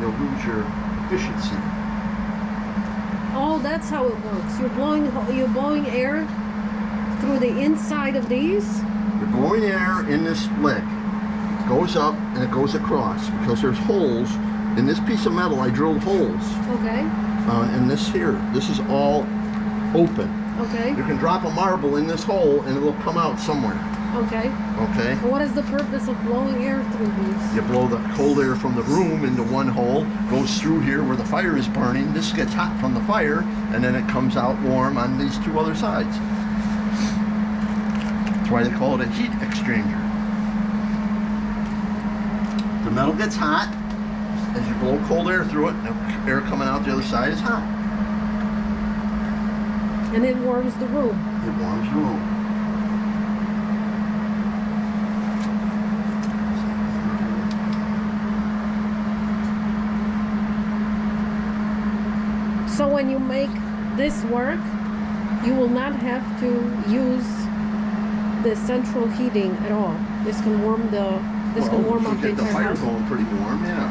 you'll lose your efficiency. Oh, that's how it works. You're blowing air through the inside of these? You're blowing air in this leg. It goes up and it goes across because there's holes. In this piece of metal, I drilled holes. Okay. And this here, this is all open. Okay. You can drop a marble in this hole and it'll come out somewhere. Okay. Okay. What is the purpose of blowing air through these? You blow the cold air from the room into one hole, goes through here where the fire is burning. This gets hot from the fire, and then it comes out warm on these two other sides. That's why they call it a heat exchanger. The metal gets hot. As you blow cold air through it, the air coming out the other side is hot. And it warms the room. It warms the room. So when you make this work, you will not have to use the central heating at all. This can warm the can warm up the get the entire fire house. going pretty warm, yeah.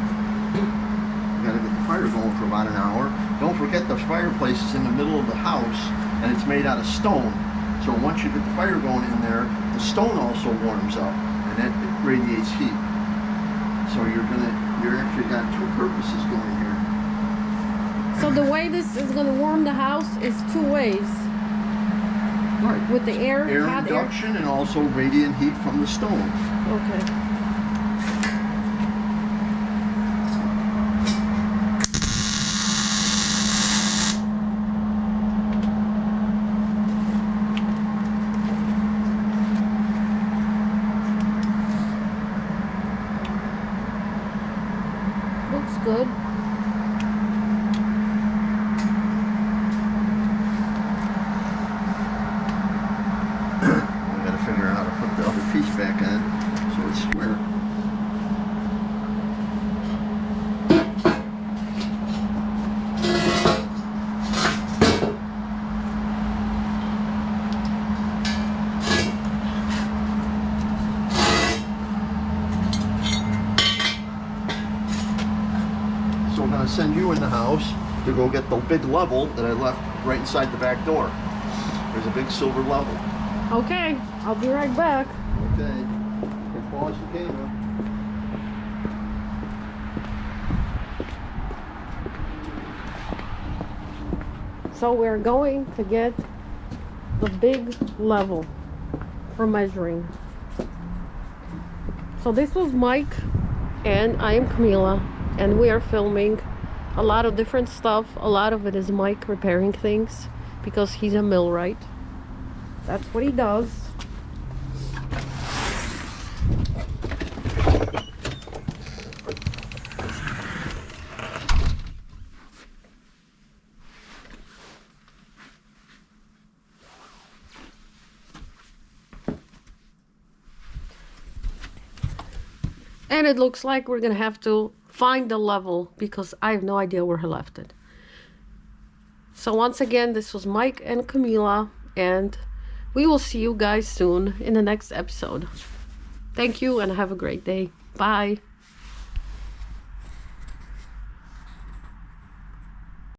You gotta get the fire going for about an hour. Don't forget the fireplace is in the middle of the house and it's made out of stone. So once you get the fire going in there, the stone also warms up and that radiates heat. So you're actually got two purposes going here. So the way this is going to warm the house is two ways. Right. With the air, hot induction, and also radiant heat from the stone. Okay. Looks good. Piece back in so it's square. So I'm going to send you in the house to go get the big level that I left right inside the back door. There's a big silver level. Okay, I'll be right back. Okay, you can pause the camera. So we're going to get the big level for measuring. So this was Mike and I am Camila and we are filming a lot of different stuff. A lot of it is Mike repairing things because he's a millwright. That's what he does. And it looks like we're gonna have to find the level because I have no idea where he left it. So once again, this was Mike and Camila, and we will see you guys soon in the next episode. Thank you and have a great day. Bye.